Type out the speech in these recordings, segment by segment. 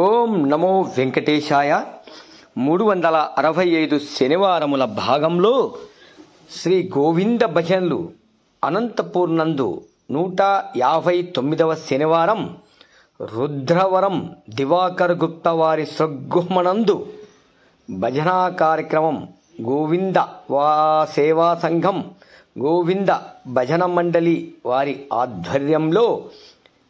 ఓం నమో వెంకటేశాయ. 365 శనివారముల భాగంలో శ్రీ గోవింద భజనలు అనంతపూర్ నందు 159వ శనివారం రుద్రవరం దివాకర్ గుప్తా వారి స్వగృహమనందు భజనా కార్యక్రమం గోవింద సేవా సంఘం గోవింద భజన మండలి వారి ఆధ్వర్యంలో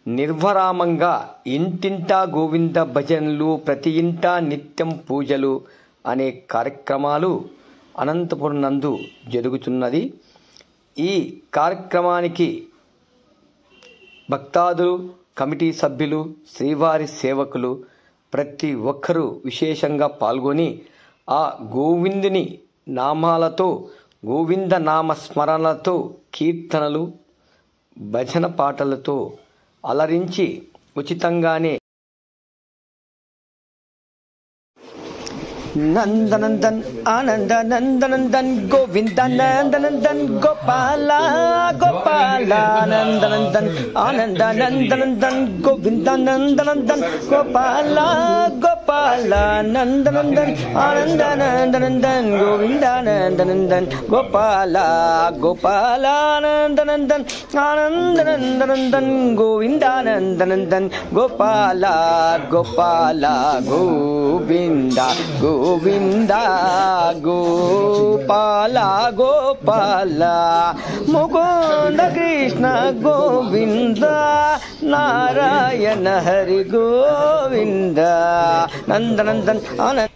నిర్వరామంగా ఇంటింటా గోవింద భజనలు, ప్రతి ఇంటా నిత్యం పూజలు అనే కార్యక్రమాలు అనంతపురం నందు జరుగుతున్నది. ఈ కార్యక్రమానికి భక్తాదులు, కమిటీ సభ్యులు, శ్రీవారి సేవకులు ప్రతి ఒక్కరూ విశేషంగా పాల్గొని ఆ గోవిందుని నామాలతో, గోవింద నామ స్మరణలతో, కీర్తనలు, భజన పాటలతో అలరించి ఉచితంగానే నందనందన్ ఆనంద నందనందన్ గోవింద నందనందన్ గోపాల గోపాల నందనందన్ ఆనంద నందనందన్ గోవింద నందనందన్ గోపాల గోపాల నందనందన్ ఆనంద నందనందన్ గోవింద నందనందన్ గోపాల గోపాల నందనందన్ ఆనంద నందనందన్ గోవింద నందనందన్ గోపాల గోపాల గోవింద గోవింద గోపాల గోపాల ముకుంద కృష్ణ గోవింద నారాయణ హరి గోవింద నందనందన్ ఆనంద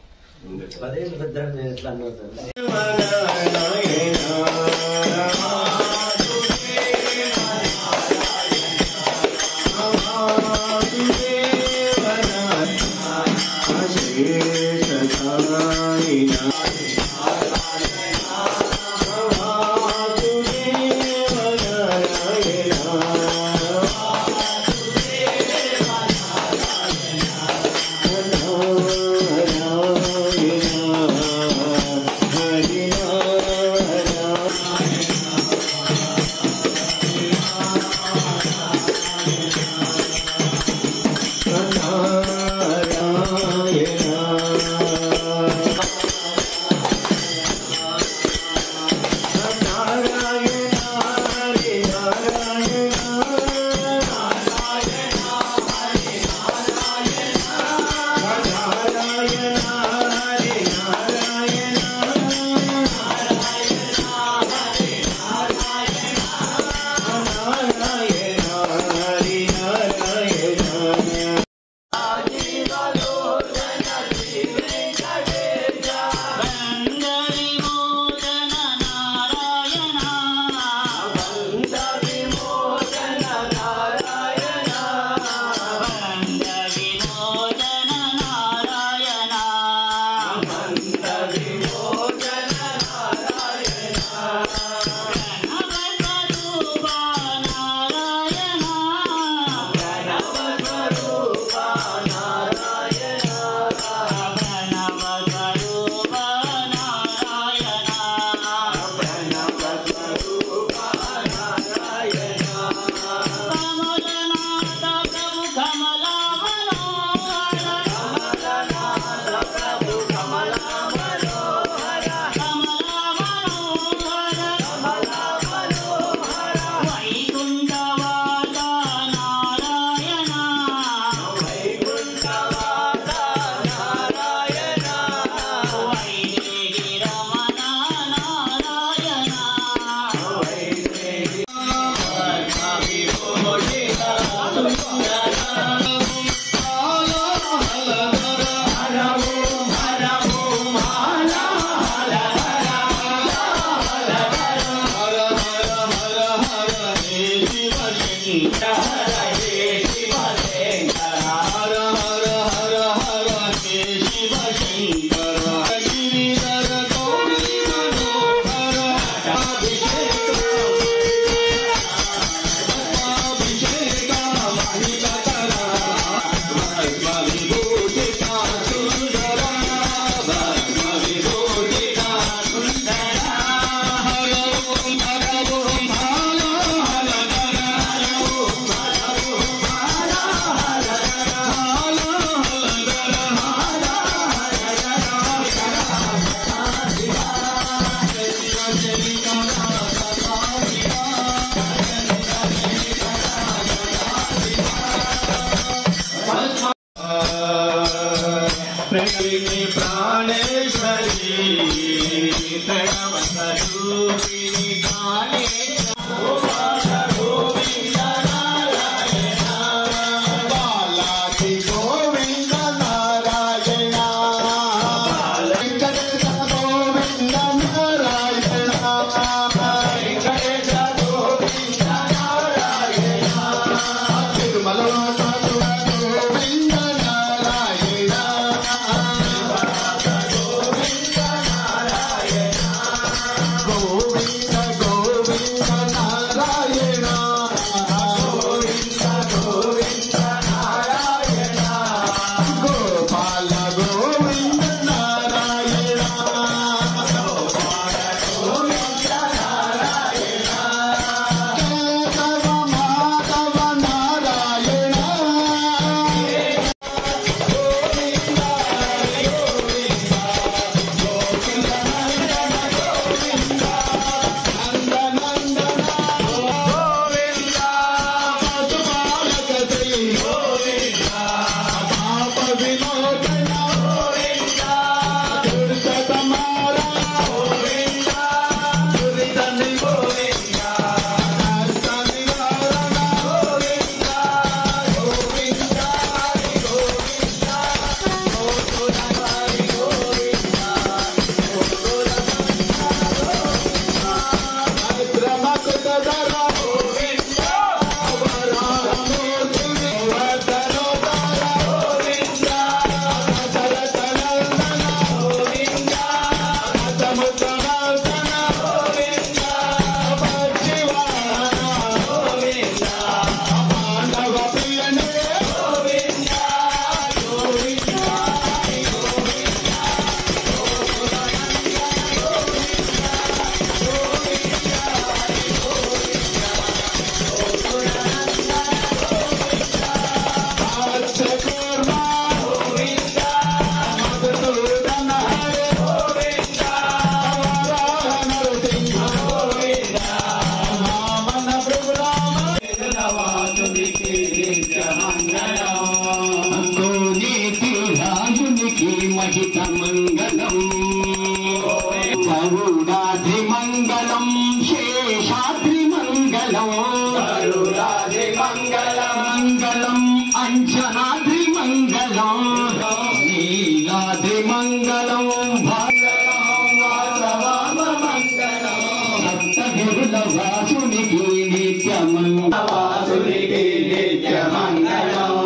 వాసునికి నిత్య మంగళం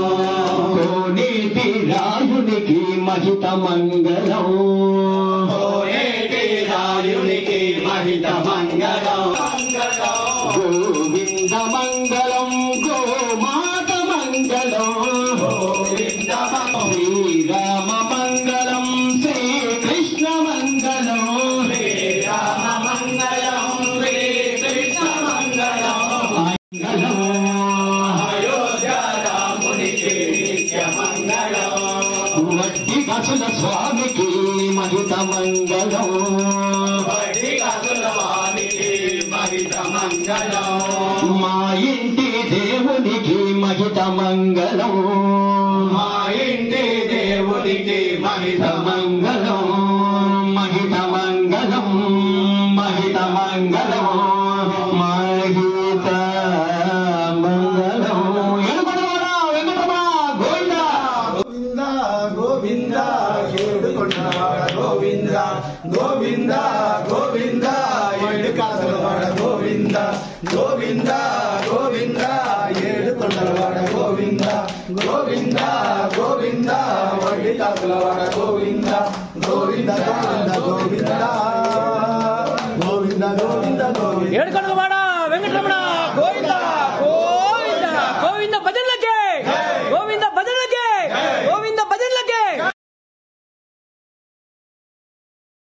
కోనేటి రాయునికి మహిత మంగళం కోనేటి రాయునికి మహిత మంగళం గోవింద మంగళం గోమాత మంగళం గోవింద శ్రీరామ మంగళం శ్రీకృష్ణ మంగళం శ్రీరామ మంగళం శ్రీకృష్ణ మంగళం మంగళం అయోధ్య రామునికి నిత్య మంగళం వడ్డీ కసుల స్వామికి మహిత మంగళం వడ్డీ కసుల స్వామికి మహిత మంగళం మా ఇంటి దేవునికి మహిత మంగళం మా ఇంటి దేవునికి మహిత మంగళం మహిత మంగళం మహిత మంగళం మహిత మంగళం గోవింద గోవింద ఏడుకొండలవాడ గోవింద గోవింద గోవింద ఏడుకాసులవాడ గోవింద గోవింద గోవింద ఏడుకొండలవాడ గోవింద గోవింద గోవింద వడ్డికాసులవాడ గోవింద గోవింద గోవింద గోవింద గోవింద గోవింద గోవింద